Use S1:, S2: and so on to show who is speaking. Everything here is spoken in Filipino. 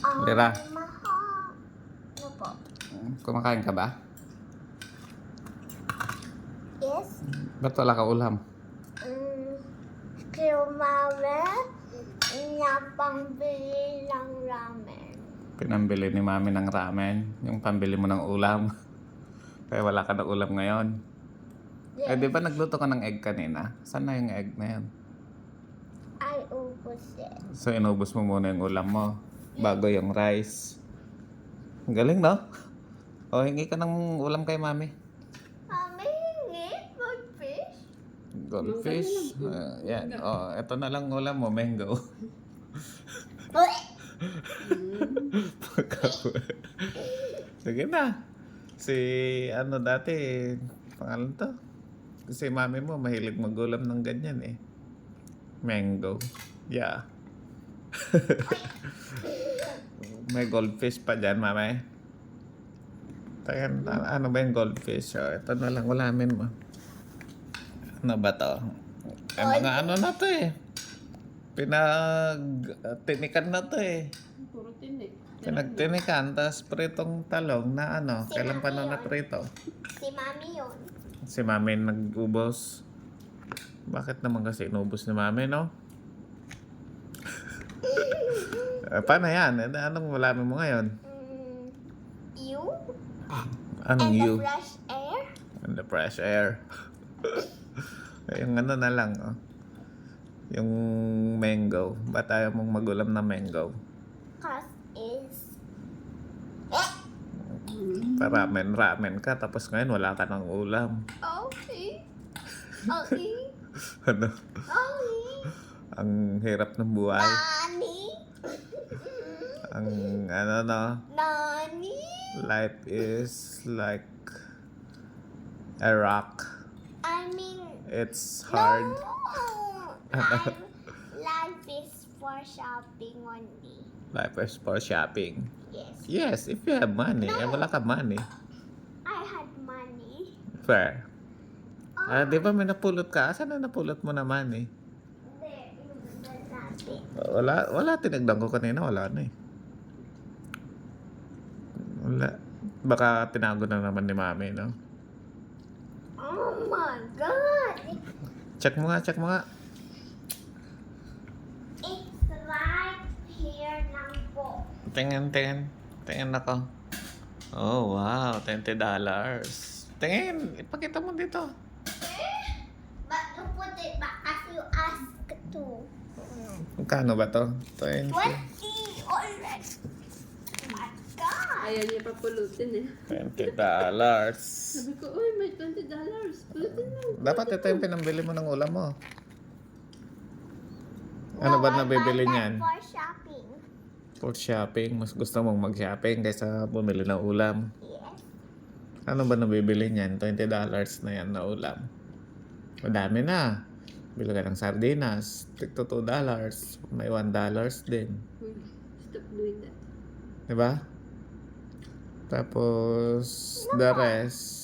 S1: Lira,
S2: Mahal. Ano po?
S1: kumakain ka ba?
S2: Yes.
S1: Ba't wala ka ulam?
S2: Kumame na pangbili ng ramen.
S1: Pinambili ni mami ng ramen, yung pambili mo ng ulam. Kaya wala ka ng ulam ngayon. Eh, di ba nagluto ka ng egg kanina? Saan na yung egg na yan?
S2: Ay, ubos it.
S1: So, inubos mo muna yung ulam mo bago yung rice. Ang galing, no? O, hingi ka ng ulam kay mami.
S2: Mami, hingi for fish.
S1: Goldfish. Yan. O, eto na lang ulam mo, mango. Sige na. Si, ano dati, pangalan to? Kasi mami mo, mahilig mag-ulam ng ganyan eh. Mango. Yeah. May goldfish pa dyan, mami. Tayan, ano ba yung goldfish? O, ito na lang ulamin mo. Ano ba to? Eh, mga ano na to eh. Tinikan na to eh.
S3: Puro tinik.
S1: Pinagtinikan, tapos pritong talong na ano.
S2: Si
S1: Kailan pa
S2: Mami
S1: na
S2: yun.
S1: naprito?
S2: Si Mami yun.
S1: Si mami nag-ubos. Bakit naman kasi inubos ni mami, no? Paano yan? Anong ulamin mo ngayon?
S2: You?
S1: Anong
S2: And
S1: you?
S2: the fresh air?
S1: And the fresh air. Yung ano na lang, oh. Yung mango. Ba't ayaw mong magulam na mango?
S2: Cause is...
S1: Ramen ka, tapos ngayon wala ka ng ulam.
S2: Okay. Okay.
S1: Ano?
S2: Okay.
S1: Ang hirap ng buhay.
S2: Nani?
S1: Ang ano no?
S2: Nani?
S1: Life is like a rock.
S2: I mean...
S1: It's hard.
S2: No! Life is for shopping only.
S1: Life is for shopping.
S2: Yes.
S1: Yes, if you have money. Eh, wala ka money.
S2: I had money.
S1: Fair. Di ba may napulot ka? Saan na napulot mo naman eh?
S2: There, yung natin.
S1: Wala. Tinagdan ko kanina. Wala na eh. Wala. Baka tinago na naman ni mami, no?
S2: Oh my God!
S1: Check mo nga.
S2: It's right here lang po.
S1: Tingin ako. Oh, wow. $20. Tingin. Ipakita mo dito.
S2: But you put it back as you asked to.
S1: Magkano ba to? 20.
S2: 20 already. My God!
S3: Ayaw niya pa pulutin eh.
S1: $20.
S3: Sabi ko, uy, may $20. Pulutin mo.
S1: Dapat ito yung pinambili mo ng ulam mo. Ano ba nabibili niyan?
S2: For shopping.
S1: For shopping. Mas gusto mong mag-shopping kaysa bumili ng ulam.
S2: Yes.
S1: Ano ba nabibili niyan? $20 na yan na ulam. Madami na. Bili ka ng sardinas. Tigto $2. May $1 din.
S3: Stop doing that.
S1: Diba? Tapos, the rest,